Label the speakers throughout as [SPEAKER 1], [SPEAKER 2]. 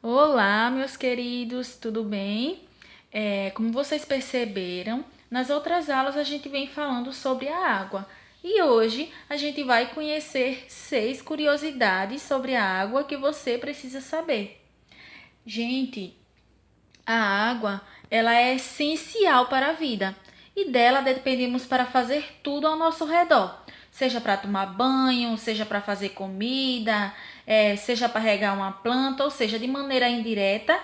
[SPEAKER 1] Olá, meus queridos, tudo bem? Como vocês perceberam, nas outras aulas a gente vem falando sobre a água e hoje a gente vai conhecer 6 curiosidades sobre a água que você precisa saber. Gente, a água, ela é essencial para a vida e dela dependemos para fazer tudo ao nosso redor. Seja para tomar banho, seja para fazer comida, seja para regar uma planta, ou seja, de maneira indireta,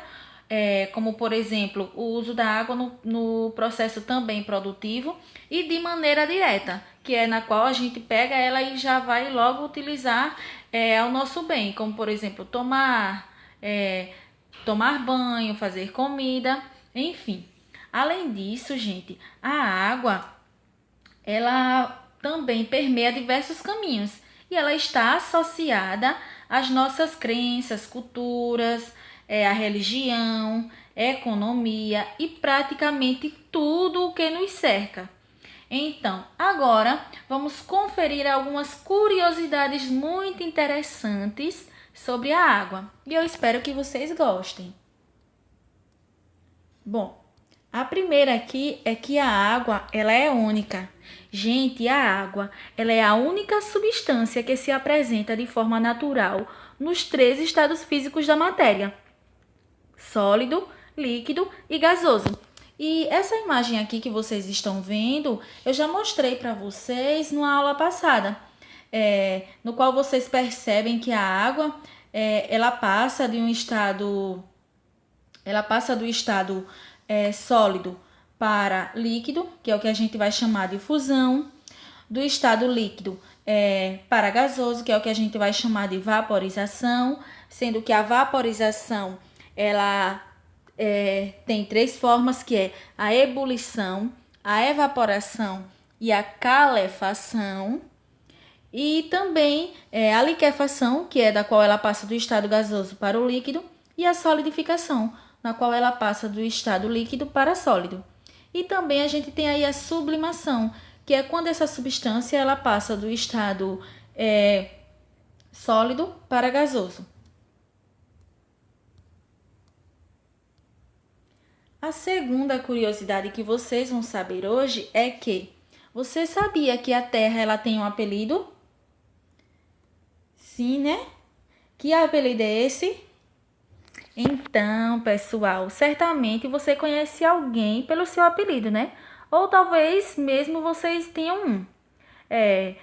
[SPEAKER 1] como por exemplo o uso da água no processo também produtivo, e de maneira direta, que é na qual a gente pega ela e já vai logo utilizar ao nosso bem, como por exemplo tomar banho, fazer comida, enfim. Além disso, gente, a água, ela também permeia diversos caminhos e ela está associada às nossas crenças, culturas, a religião, economia e praticamente tudo o que nos cerca. Então, agora vamos conferir algumas curiosidades muito interessantes sobre a água e eu espero que vocês gostem. Bom, a primeira aqui é que a água, ela é única. Gente, a água, ela é a única substância que se apresenta de forma natural nos 3 estados físicos da matéria: sólido, líquido e gasoso. E essa imagem aqui que vocês estão vendo, eu já mostrei para vocês numa aula passada, no qual vocês percebem que a água, ela passa de um estado ela passa do estado sólido para líquido, que é o que a gente vai chamar de fusão, do estado líquido para gasoso, que é o que a gente vai chamar de vaporização, sendo que a vaporização ela tem 3 formas, que é a ebulição, a evaporação e a calefação. E também a liquefação, que é da qual ela passa do estado gasoso para o líquido, e a solidificação, na qual ela passa do estado líquido para sólido. E também a gente tem aí a sublimação, que é quando essa substância ela passa do estado sólido para gasoso. A segunda curiosidade que vocês vão saber hoje é que você sabia que a Terra ela tem um apelido? Sim, né? Que apelido é esse? Então, pessoal, certamente você conhece alguém pelo seu apelido, né? Ou talvez mesmo vocês tenham um. É,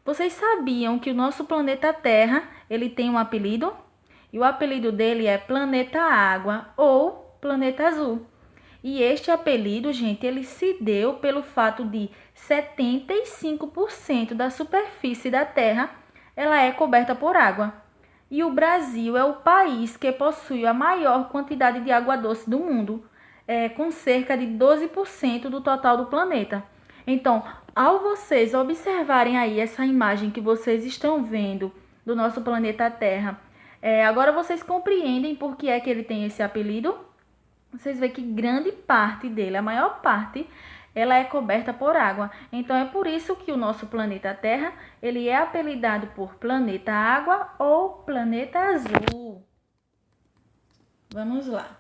[SPEAKER 1] Vocês sabiam que o nosso planeta Terra, ele tem um apelido? E o apelido dele é Planeta Água ou Planeta Azul. E este apelido, gente, ele se deu pelo fato de 75% da superfície da Terra, ela é coberta por água. E o Brasil é o país que possui a maior quantidade de água doce do mundo, com cerca de 12% do total do planeta. Então, ao vocês observarem aí essa imagem que vocês estão vendo do nosso planeta Terra, agora vocês compreendem por que é que ele tem esse apelido? Vocês veem que grande parte dele, a maior parte, ela é coberta por água. Então é por isso que o nosso planeta Terra, ele é apelidado por planeta água ou planeta azul. Vamos lá.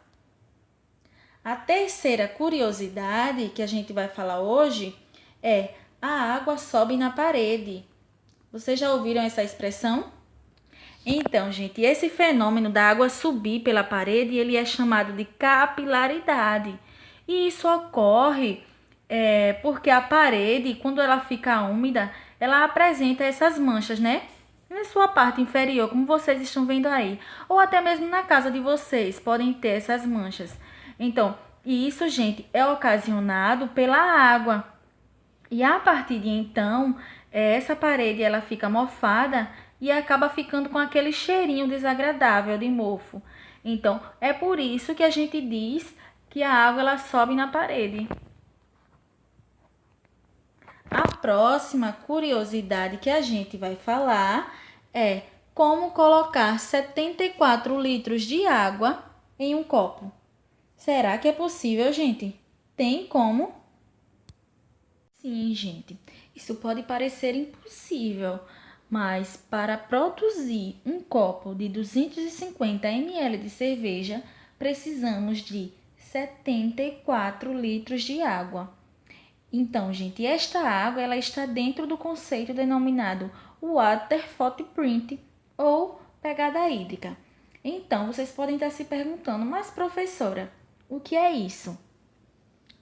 [SPEAKER 1] A terceira curiosidade que a gente vai falar hoje é: a água sobe na parede. Vocês já ouviram essa expressão? Então, gente, esse fenômeno da água subir pela parede, ele é chamado de capilaridade. E isso ocorre porque a parede, quando ela fica úmida, ela apresenta essas manchas, né? Na sua parte inferior, como vocês estão vendo aí. Ou até mesmo na casa de vocês, podem ter essas manchas. Então, e isso, gente, é ocasionado pela água. E a partir de então, essa parede ela fica mofada e acaba ficando com aquele cheirinho desagradável de mofo. Então, é por isso que a gente diz que a água ela sobe na parede. A próxima curiosidade que a gente vai falar é como colocar 74 litros de água em um copo. Será que é possível, gente? Tem como? Sim, gente. Isso pode parecer impossível, Mas para produzir um copo de 250 ml de cerveja, precisamos de 74 litros de água. Então, gente, esta água ela está dentro do conceito denominado water footprint ou pegada hídrica. Então, vocês podem estar se perguntando, mas professora, o que é isso?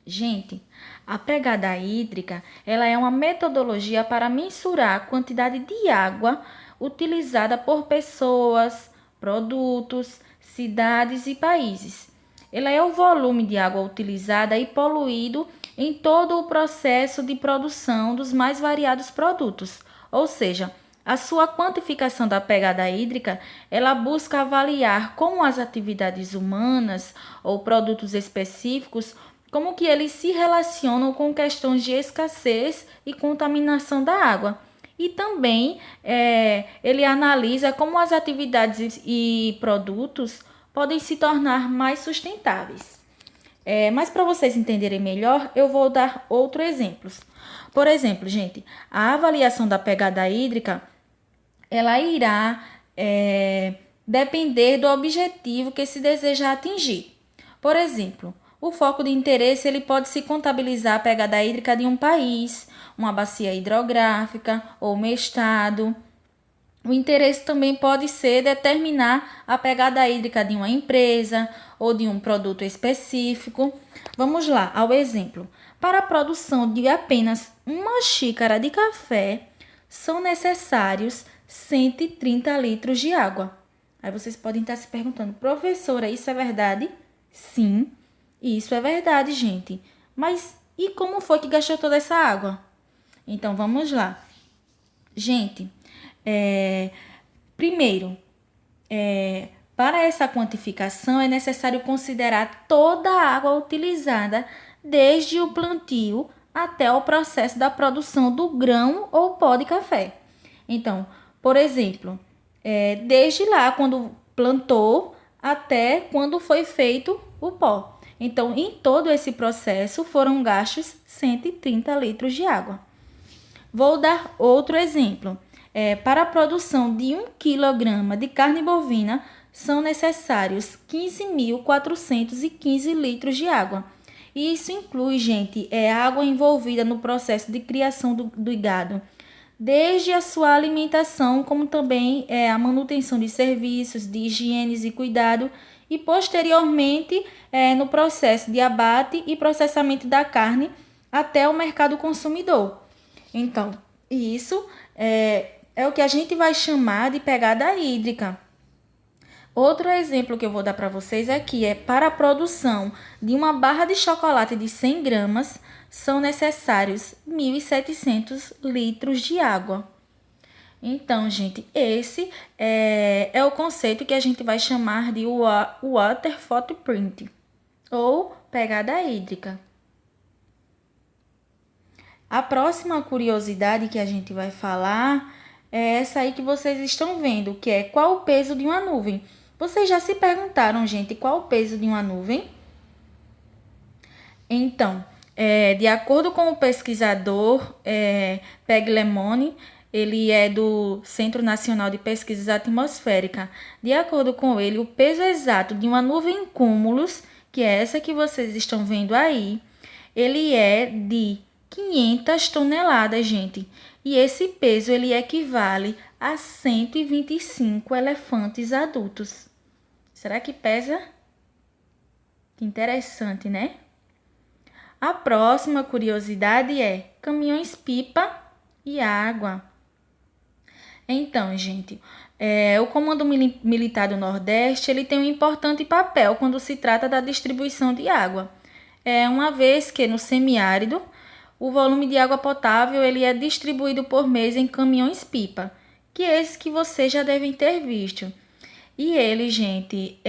[SPEAKER 1] Gente, a pegada hídrica, ela é uma metodologia para mensurar a quantidade de água utilizada por pessoas, produtos, cidades e países. Ela é o volume de água utilizada e poluído em todo o processo de produção dos mais variados produtos. Ou seja, a sua quantificação da pegada hídrica, ela busca avaliar como as atividades humanas ou produtos específicos como que eles se relacionam com questões de escassez e contaminação da água. E também ele analisa como as atividades e produtos podem se tornar mais sustentáveis. Mas para vocês entenderem melhor, eu vou dar outros exemplos. Por exemplo, gente, a avaliação da pegada hídrica, ela irá depender do objetivo que se deseja atingir. Por exemplo, o foco de interesse ele pode se contabilizar a pegada hídrica de um país, uma bacia hidrográfica ou um estado. O interesse também pode ser determinar a pegada hídrica de uma empresa ou de um produto específico. Vamos lá ao exemplo. Para a produção de apenas uma xícara de café, são necessários 130 litros de água. Aí vocês podem estar se perguntando, professora, isso é verdade? Sim. Isso é verdade, gente. Mas e como foi que gastou toda essa água? Então, vamos lá. Gente, primeiro, para essa quantificação é necessário considerar toda a água utilizada desde o plantio até o processo da produção do grão ou pó de café. Então, por exemplo, desde lá, quando plantou, até quando foi feito o pó. Então, em todo esse processo, foram gastos 130 litros de água. Vou dar outro exemplo. Para a produção de 1 kg de carne bovina, são necessários 15.415 litros de água. E isso inclui, gente, água envolvida no processo de criação do gado, desde a sua alimentação, como também a manutenção de serviços, de higiene e cuidado, e posteriormente no processo de abate e processamento da carne até o mercado consumidor. Então, isso é o que a gente vai chamar de pegada hídrica. Outro exemplo que eu vou dar para vocês aqui para a produção de uma barra de chocolate de 100 gramas, são necessários 1.700 litros de água. Então, gente, esse é o conceito que a gente vai chamar de water footprint, ou pegada hídrica. A próxima curiosidade que a gente vai falar é essa aí que vocês estão vendo, que é qual o peso de uma nuvem. Vocês já se perguntaram, gente, qual o peso de uma nuvem? Então, de acordo com o pesquisador Peg Lemony, ele é do Centro Nacional de Pesquisas Atmosféricas. De acordo com ele, o peso exato de uma nuvem cúmulos, que é essa que vocês estão vendo aí, ele é de 500 toneladas, gente. E esse peso ele equivale a 125 elefantes adultos. Será que pesa? Que interessante, né? A próxima curiosidade é caminhões-pipa e água. Então, gente, o Comando Militar do Nordeste ele tem um importante papel quando se trata da distribuição de água. Uma vez que no semiárido, o volume de água potável ele é distribuído por mês em caminhões-pipa, que é esse que vocês já devem ter visto. E ele, gente,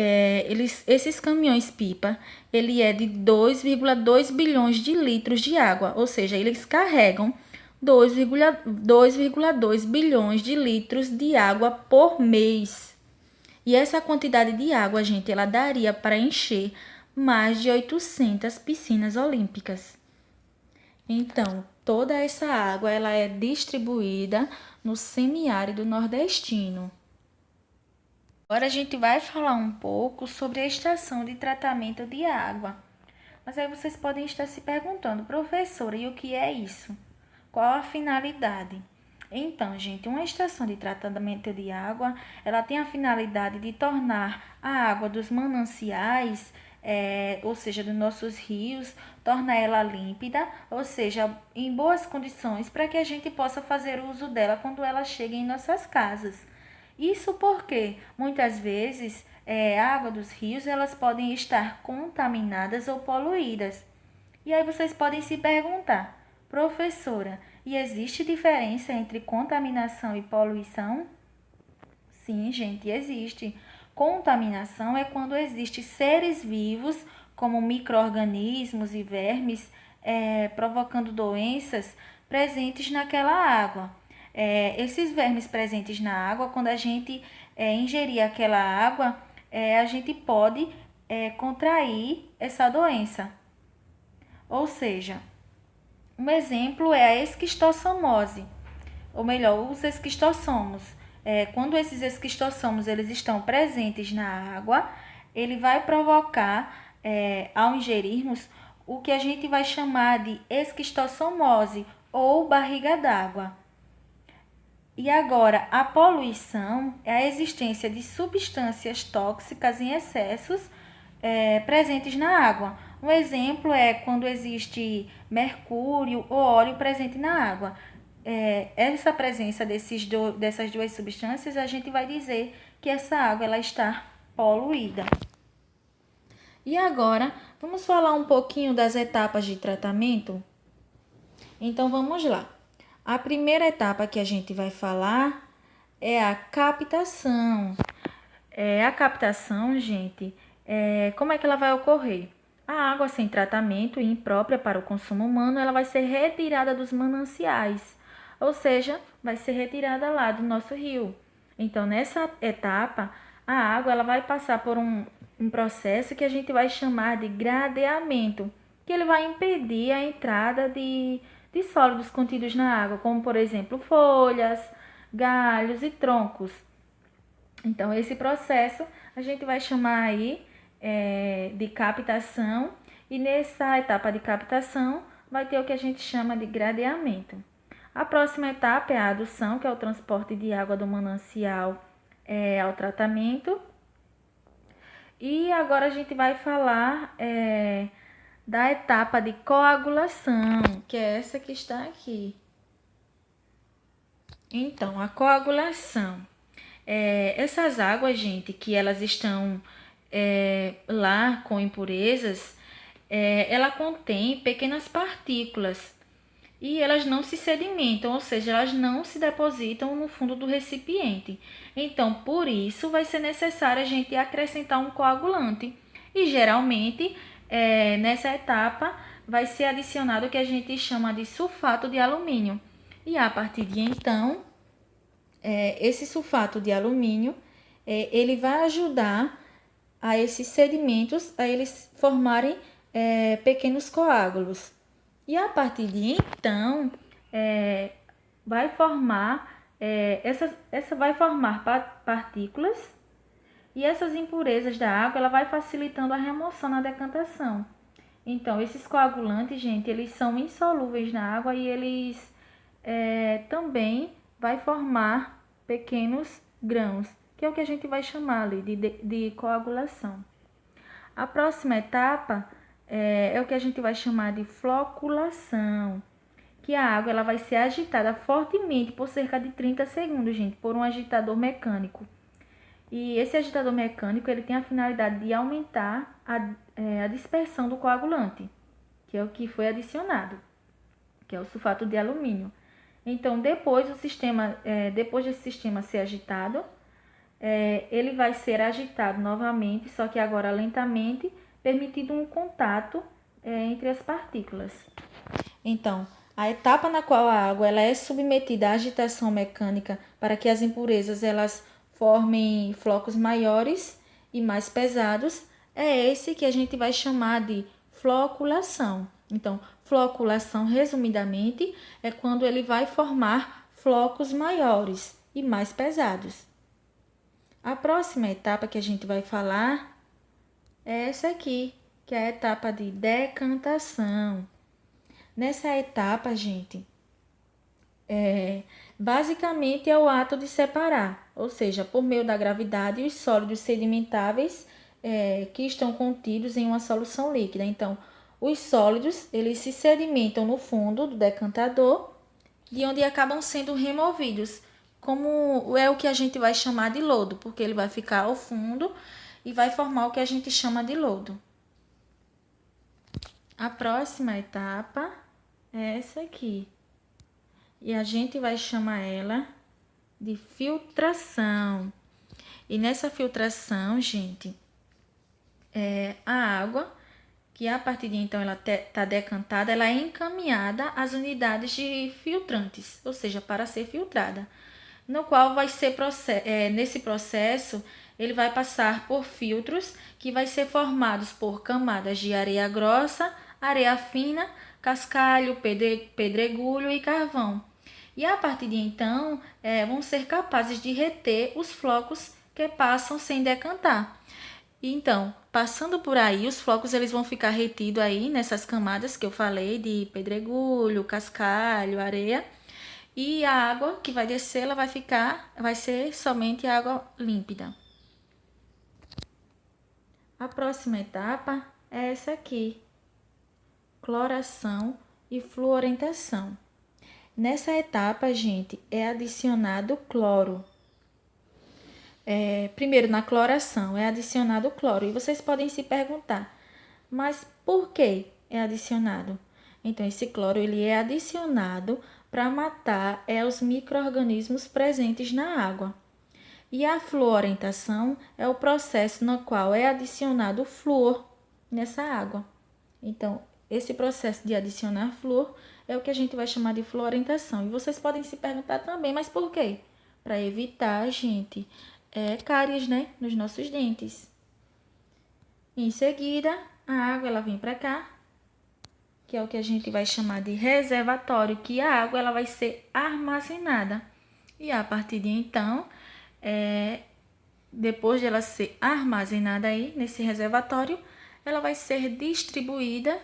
[SPEAKER 1] esses caminhões-pipa, ele é de 2,2 bilhões de litros de água, ou seja, eles carregam 2,2 bilhões de litros de água por mês. E essa quantidade de água, gente, ela daria para encher mais de 800 piscinas olímpicas. Então, toda essa água ela é distribuída no semiárido nordestino. Agora a gente vai falar um pouco sobre a estação de tratamento de água. Mas aí vocês podem estar se perguntando, professora, e o que é isso? Qual a finalidade? Então, gente, uma estação de tratamento de água, ela tem a finalidade de tornar a água dos mananciais, ou seja, dos nossos rios, tornar ela límpida, ou seja, em boas condições para que a gente possa fazer uso dela quando ela chega em nossas casas. Isso porque muitas vezes a água dos rios elas podem estar contaminadas ou poluídas. E aí vocês podem se perguntar, professora, e existe diferença entre contaminação e poluição? Sim, gente, existe. Contaminação é quando existem seres vivos, como micro-organismos e vermes, provocando doenças presentes naquela água. Esses vermes presentes na água, quando a gente ingerir aquela água, a gente pode contrair essa doença. Ou seja, um exemplo é a esquistossomose, ou melhor, os esquistossomos. Quando esses esquistossomos eles estão presentes na água, ele vai provocar, ao ingerirmos, o que a gente vai chamar de esquistossomose ou barriga d'água. E agora, a poluição é a existência de substâncias tóxicas em excessos presentes na água. Um exemplo é quando existe mercúrio ou óleo presente na água. Essa presença dessas duas substâncias, a gente vai dizer que essa água ela está poluída. E agora, vamos falar um pouquinho das etapas de tratamento? Então, vamos lá. A primeira etapa que a gente vai falar é a captação. A captação, gente, como é que ela vai ocorrer? A água sem tratamento e imprópria para o consumo humano, ela vai ser retirada dos mananciais, ou seja, vai ser retirada lá do nosso rio. Então, nessa etapa, a água ela vai passar por um processo que a gente vai chamar de gradeamento, que ele vai impedir a entrada de sólidos contidos na água, como por exemplo folhas, galhos e troncos. Então, esse processo a gente vai chamar aí de captação, e nessa etapa de captação vai ter o que a gente chama de gradeamento. A próxima etapa é a adução, que é o transporte de água do manancial ao tratamento. E agora a gente vai falar da etapa de coagulação, que é essa que está aqui. Então, a coagulação. Essas águas, gente, que elas estão lá com impurezas, ela contém pequenas partículas e elas não se sedimentam, ou seja, elas não se depositam no fundo do recipiente. Então, por isso, vai ser necessário a gente acrescentar um coagulante. E geralmente, nessa etapa, vai ser adicionado o que a gente chama de sulfato de alumínio. E a partir de então, esse sulfato de alumínio, ele vai ajudar a esses sedimentos, a eles formarem pequenos coágulos. E a partir de então, vai formar, essa vai formar partículas, e essas impurezas da água, ela vai facilitando a remoção na decantação. Então, esses coagulantes, gente, eles são insolúveis na água e eles também vai formar pequenos grãos, que é o que a gente vai chamar ali de coagulação. A próxima etapa é o que a gente vai chamar de floculação, que a água ela vai ser agitada fortemente por cerca de 30 segundos, gente, por um agitador mecânico. E esse agitador mecânico ele tem a finalidade de aumentar a dispersão do coagulante, que é o que foi adicionado, que é o sulfato de alumínio. Então, depois desse sistema ser agitado, ele vai ser agitado novamente, só que agora lentamente, permitindo um contato entre as partículas. Então, a etapa na qual a água ela é submetida à agitação mecânica para que as impurezas elas formem flocos maiores e mais pesados, é esse que a gente vai chamar de floculação. Então, floculação, resumidamente, é quando ele vai formar flocos maiores e mais pesados. A próxima etapa que a gente vai falar é essa aqui, que é a etapa de decantação. Nessa etapa, gente, basicamente é o ato de separar, ou seja, por meio da gravidade, os sólidos sedimentáveis que estão contidos em uma solução líquida. Então, os sólidos, eles se sedimentam no fundo do decantador, de onde acabam sendo removidos, como é o que a gente vai chamar de lodo, porque ele vai ficar ao fundo e vai formar o que a gente chama de lodo. A próxima etapa é essa aqui. E a gente vai chamar ela de filtração. E nessa filtração, gente, a água, que a partir de então ela está decantada, ela é encaminhada às unidades de filtrantes, ou seja, para ser filtrada. No qual vai ser nesse processo, ele vai passar por filtros que vai ser formados por camadas de areia grossa, areia fina, cascalho, pedregulho e carvão. E a partir de então, vão ser capazes de reter os flocos que passam sem decantar. Então, passando por aí, os flocos eles vão ficar retidos aí nessas camadas que eu falei de pedregulho, cascalho, areia. E a água que vai descer, ela vai ser somente água límpida. A próxima etapa é essa aqui, cloração e fluorentação. Nessa etapa, gente, é adicionado cloro. Primeiro, na cloração, é adicionado cloro. E vocês podem se perguntar, mas por que é adicionado? Então, esse cloro ele é adicionado para matar os micro-organismos presentes na água. E a fluorentação é o processo no qual é adicionado flúor nessa água. Então, esse processo de adicionar flúor é o que a gente vai chamar de fluorentação. E vocês podem se perguntar também, mas por quê? Para evitar, gente, cáries, né, nos nossos dentes. Em seguida, a água ela vem para cá, que é o que a gente vai chamar de reservatório, que a água ela vai ser armazenada. E a partir de então, depois de ela ser armazenada aí nesse reservatório, ela vai ser distribuída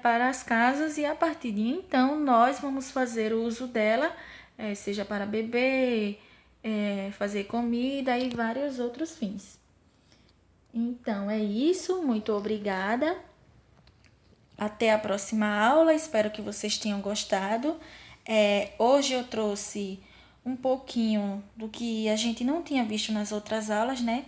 [SPEAKER 1] para as casas e a partir de então nós vamos fazer uso dela, seja para beber, fazer comida e vários outros fins. Então é isso, muito obrigada. Até a próxima aula, espero que vocês tenham gostado. Hoje eu trouxe um pouquinho do que a gente não tinha visto nas outras aulas, né?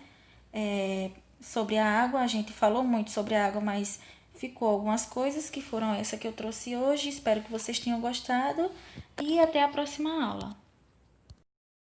[SPEAKER 1] Sobre a água, a gente falou muito sobre a água, mas ficou algumas coisas que foram essa que eu trouxe hoje. Espero que vocês tenham gostado e até a próxima aula.